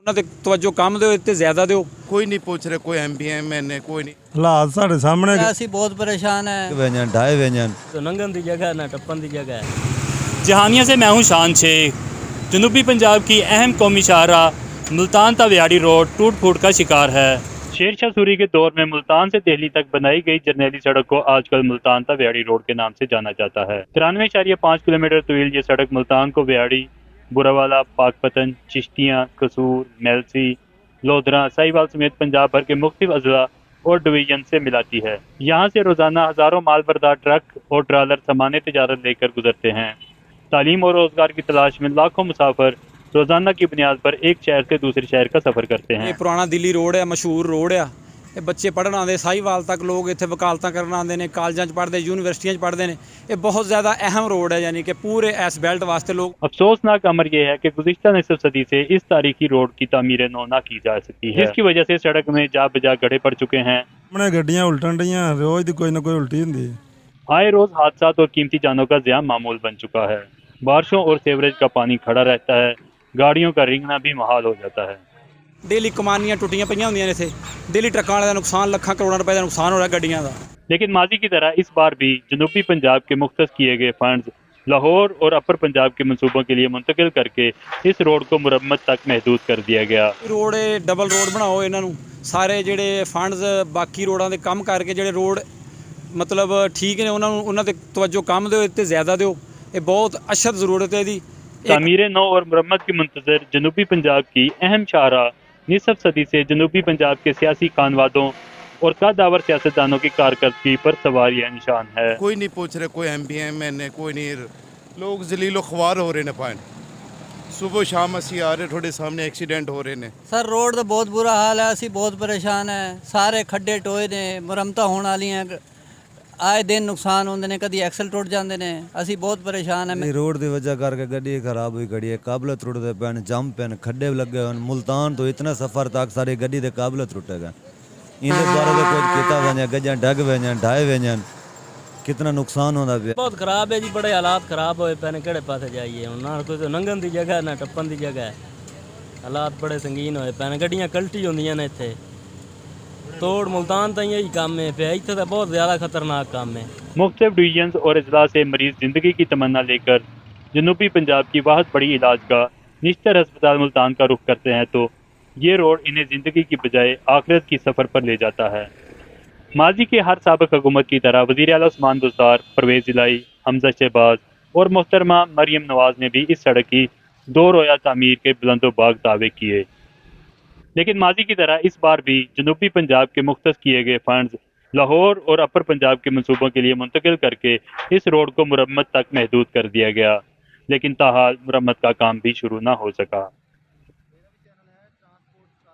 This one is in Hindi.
ਉਹਨਾਂ ਤੇ ਤਵੱਜੋ ਕਮ ਦਿਓ ਤੇ ਜ਼ਿਆਦਾ ਦਿਓ। कोई नहीं पूछ रहे, कोई एमपी एमएलए कोई नहीं। हालात साढ़े सामने ਅਸੀਂ ਬਹੁਤ परेशान है। व्यंजन ढाई व्यंजन तो नंगन की जगह ना टप्पन की जगह है। जहानिया से मैं हूँ शान शेख। जनूबी पंजाब की अहम कौमी शाहराह मुल्तान तवियाड़ी रोड टूट फूट का शिकार है। शेर शाह सूरी के दौर में मुल्तान से दिल्ली तक बनाई गई जरनैली सड़क को आजकल मुल्तान तवियाड़ी रोड के नाम से जाना जाता है। 93.5 किलोमीटर तवील ये सड़क मुल्तान को व्याड़ी, बुरावाला, पाकपतन, चिश्तियाँ, कसूर, मेलसी, लोधरा, साहिवाल समेत पंजाब भर के मुख्तलिफ अजला और डिवीजन से मिलाती है। यहाँ से रोजाना हजारों मालबरदार ट्रक और ट्रालर सामान तिजारत लेकर गुजरते हैं। तालीम और रोजगार की तलाश में लाखों मुसाफिर रोजाना की बुनियाद पर एक शहर से दूसरे शहर का सफर करते हैं। ਇਹ ਪੁਰਾਣਾ ਦਿੱਲੀ ਰੋਡ ਹੈ, ਮਸ਼ਹੂਰ ਰੋਡ ਆ। ਇਹ ਬੱਚੇ ਪੜ੍ਹਨ ਆਉਂਦੇ, ਸਾਹੀਵਾਲ ਤੱਕ ਲੋਕ ਇੱਥੇ ਵਕਾਲਤਾਂ ਕਰਨ ਆਉਂਦੇ ਨੇ, ਕਾਲਜਾਂ 'ਚ ਪੜ੍ਹਦੇ, ਯੂਨੀਵਰਸਿਟੀਆਂ 'ਚ ਪੜ੍ਹਦੇ ਨੇ। ਇਹ ਬਹੁਤ ਜ਼ਿਆਦਾ ਅਹਿਮ ਰੋਡ है, यानी कि पूरे इस बेल्ट वास्ते लोग। अफसोसनाक अमर यह है कि गुज़िश्ता निसफ सदी से इस तारीखी रोड की तामीर नौ न की जा सकी है, जिसकी वजह से सड़क में जा बजा गड्ढे पड़ चुके हैं। सामने गड्डियां उल्टन रही, रोज दी कोई ना कोई उल्टी होंदी है। आए रोज हादसात और कीमती जानों का ज़िया मामूल बन चुका है। बारिशों और सीवरेज का पानी खड़ा रहता है, गाड़ियों का रेंगना भी मुहाल हो जाता है। डेली कमानियां टुटियां पईयां होंदियां ने इत्थे, डेली ट्रकां वाले दा नुकसान, लाखां करोड़ां रुपए का नुकसान हो रहा है गड्डियां दा। लेकिन माजी की तरह इस बार भी जनूबी पंजाब के मुख्तस किए गए फंड्स लाहौर और अपर पंजाब के मंसूबों के लिए मुंतकिल करके इस रोड को मुरम्मत तक महदूद कर दिया गया। रोड डबल रोड बनाओ, ਇਹਨਾਂ ਨੂੰ ਸਾਰੇ ਜਿਹੜੇ ਫੰਡਸ ਬਾਕੀ ਰੋਡਾਂ ਦੇ ਕੰਮ ਕਰਕੇ ਜਿਹੜੇ ਰੋਡ ਮਤਲਬ ਠੀਕ ਨੇ ਉਹਨਾਂ ਤੇ ਤਵੱਜੋ ਕਮ ਦਿਓ ਤੇ ਜ਼ਿਆਦਾ ਦਿਓ। ਇਹ ਬਹੁਤ ਅਸ਼ਦ ਜ਼ਰੂਰਤ ਹੈ ਇਹਦੀ। तामीर नौ और मुरम्मत की मुंतजर जनूबी पंजाब की अहम शाहराह निसफ सदी से जनूबी पंजाब के सियासी खानवादों और कदावर सियासतदानों की कारकर्दगी पर सवार यह निशान है। कोई नहीं पूछ रहे, कोई एमपी एमएलए कोई नहीं। लोग जलीलो ख्वार हो रहे ने पाए, सुबह शाम असी आ रहे, थोड़े सामने एक्सीडेंट हो रहे ने। सर रोड का बहुत बुरा हाल है, ਅਸੀਂ बहुत परेशान है। सारे खड्डे टोए ने, मुरम्मतां होने वाली हैं। आए दिन नुकसान होंदे ने, कदी एक्सल टुट जाते ने। ਅਸੀਂ बहुत परेशान है। रोड की वजह करके गड्डी खराब हुई खड़ी है, काबलत टुटते पैन, जम पैन, खड्डे लगे हुए। मुल्तान तो इतना सफर तक सारी गड्डी के काबलत टुटेगा। इन्हें बारे में कुछ किता वजह गजा डग वजन ढाई वजन कितना नुकसान होता पे। बहुत खराब है जी, बड़े हालात खराब होए पैने। किहड़े पासे जाइए हुण, ना कोई तो नंगन की जगह ना टप्पन की जगह है। हालात बड़े संगीन होए पैने, गड्डियां कल्टी होंदियां ने इत्थे। तोड़ मुल्तान तो यही काम है पे, इत्थे तो बहुत ज़्यादा खतरनाक काम है। मुख्तलिफ डिवीजन और अजला से मरीज जिंदगी की तमन्ना लेकर जनूबी पंजाब की बहुत बड़ी इलाज का निश्तर अस्पताल मुल्तान का रुख करते हैं तो ये रोड इन्हें जिंदगी की बजाय आखिरत की सफ़र पर ले जाता है। माजी के हर साबिक़ हुकूमत की तरह वज़ीर आला उस्मान बुज़दार, परवेज़ इलाही, हमजा शहबाज और मोहतरमा मरियम नवाज ने भी इस सड़क की दो रोया तामीर के बुलंदोबाग दावे किए। लेकिन माजी की तरह इस बार भी जनूबी पंजाब के मुख्तस किए गए फंड्स लाहौर और अपर पंजाब के मंसूबों के लिए मुंतकिल करके इस रोड को मुरम्मत तक महदूद कर दिया गया, लेकिन ताहाल मुरम्मत का काम भी शुरू ना हो सका।